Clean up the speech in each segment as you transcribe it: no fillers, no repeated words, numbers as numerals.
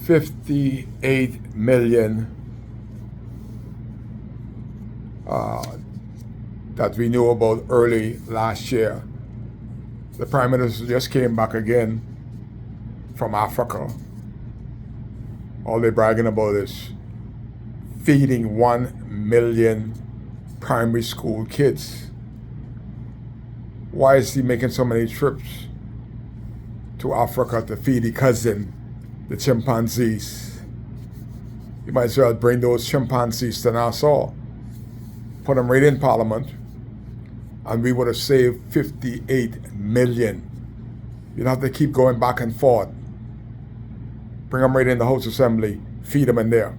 58 million that we knew about early last year. The Prime Minister just came back again from Africa. All they're bragging about is feeding 1 million primary school kids. Why is he making so many trips to Africa to feed his cousin, the chimpanzees? You might as well bring those chimpanzees to Nassau, put them right in Parliament, and we would have saved 58 million. You don't have to keep going back and forth. Bring them right in the House Assembly, feed them in there.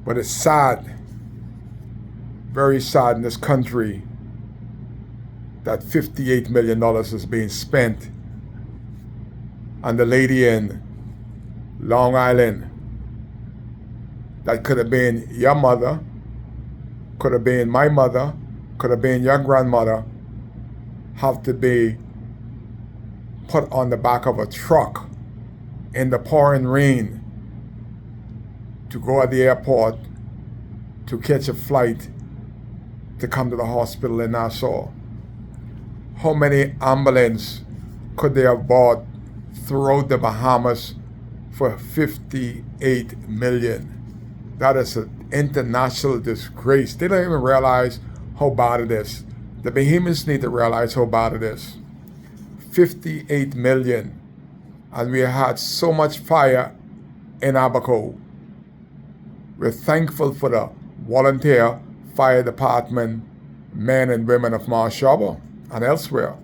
But it's sad, very sad in this country that $58 million is being spent on the lady in Long Island that could have been your mother, could have been my mother, could have been your grandmother, have to be put on the back of a truck in the pouring rain to go at the airport to catch a flight to come to the hospital in Nassau. How many ambulances could they have bought throughout the Bahamas for 58 million? That is an international disgrace. They don't even realize how bad it is. The Bahamians need to realize how bad it is. 58 million. And we had so much fire in Abaco. We're thankful for the volunteer fire department, men and women of Marsh Harbor and elsewhere.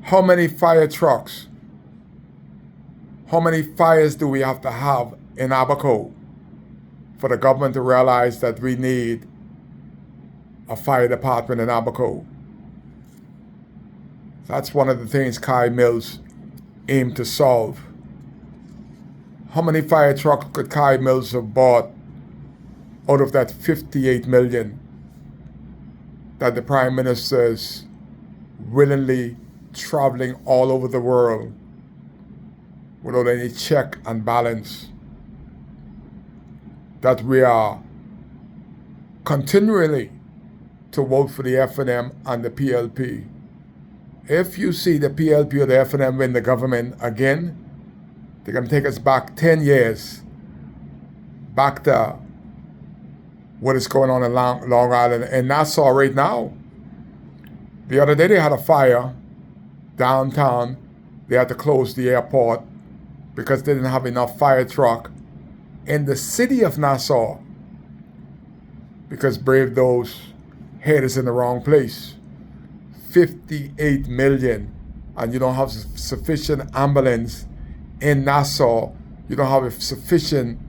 How many fire trucks, how many fires do we have to have in Abaco for the government to realize that we need a fire department in Abaco? That's one of the things Kai Mills aimed to solve. How many fire trucks could Kai Mills have bought out of that 58 million that the Prime Minister is willingly traveling all over the world without any check and balance? That we are continually to vote for the FNM and the PLP. If you see the PLP or the FNM win the government again, they're going to take us back 10 years, back to what is going on in Long Island and Nassau right now. The other day they had a fire downtown. They had to close the airport because they didn't have enough fire truck in the city of Nassau because Brave Doe's head is in the wrong place. 58 million, and you don't have sufficient ambulance in Nassau. You don't have sufficient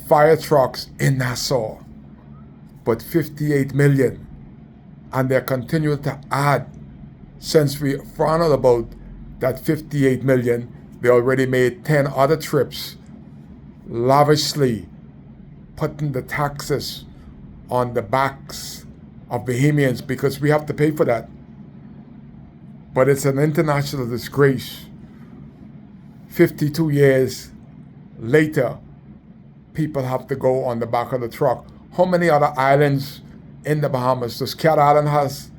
fire trucks in Nassau. But 58 million, and they're continuing to add. Since we found out about that 58 million, they already made 10 other trips, lavishly putting the taxes on the backs of Bahamians because we have to pay for that. But it's an international disgrace. 52 years later, people have to go on the back of the truck. How many other islands in the Bahamas? Does Cat Island has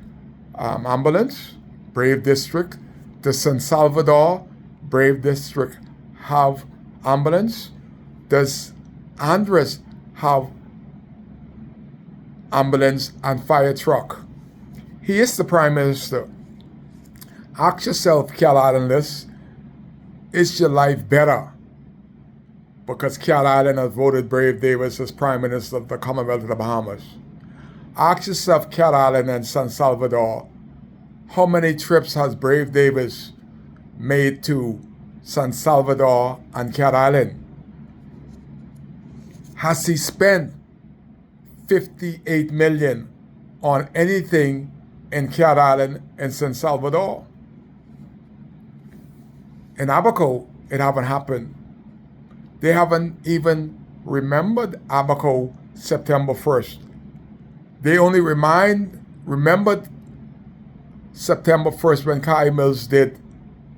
ambulance? Brave District. Does San Salvador, Brave District, have ambulance? Does Andres have ambulance and fire truck? He is the Prime Minister. Ask yourself, Cat Islanders, is your life better because Cat Island has voted Brave Davis as Prime Minister of the Commonwealth of the Bahamas? Ask yourself, Cat Island and San Salvador, how many trips has Brave Davis made to San Salvador and Cat Island? Has he spent 58 million on anything in Cat Island and San Salvador? In Abaco, it haven't happened. They haven't even remembered Abaco September 1st. They only remembered September 1st when Kai Mills did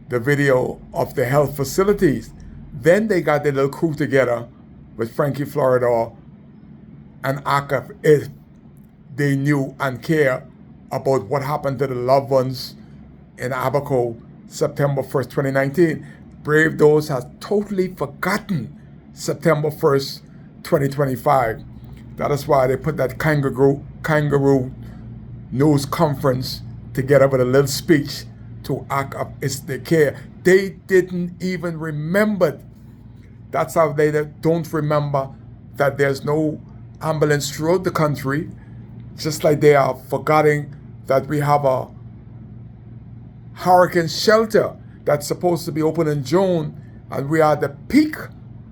the video of the health facilities. Then they got their little crew together with Frankie Floridor and ACAF if they knew and care about what happened to the loved ones in Abaco September 1st, 2019. Brave Those has totally forgotten September 1st, 2025. That is why they put that kangaroo news conference together with a little speech to ACAF is the care. They didn't even remember. That's how they don't remember that there's no ambulance throughout the country, just like they are forgetting that we have a hurricane shelter that's supposed to be open in June, and we are at the peak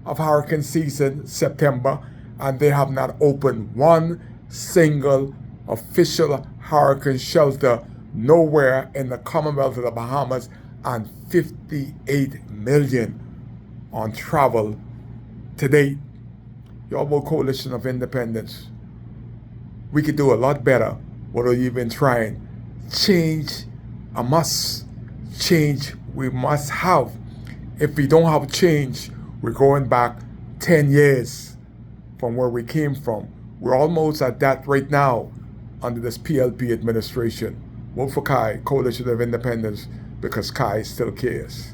of hurricane season, September, and they have not opened one single official hurricane shelter nowhere in the Commonwealth of the Bahamas, and 58 million on travel to date. Y'all Coalition of Independence, we could do a lot better without even trying. Change a must. Change we must have. If we don't have change, we're going back 10 years from where we came from. We're almost at that right now under this PLP administration. Vote for Kai, Coalition of Independence, because Kai still cares.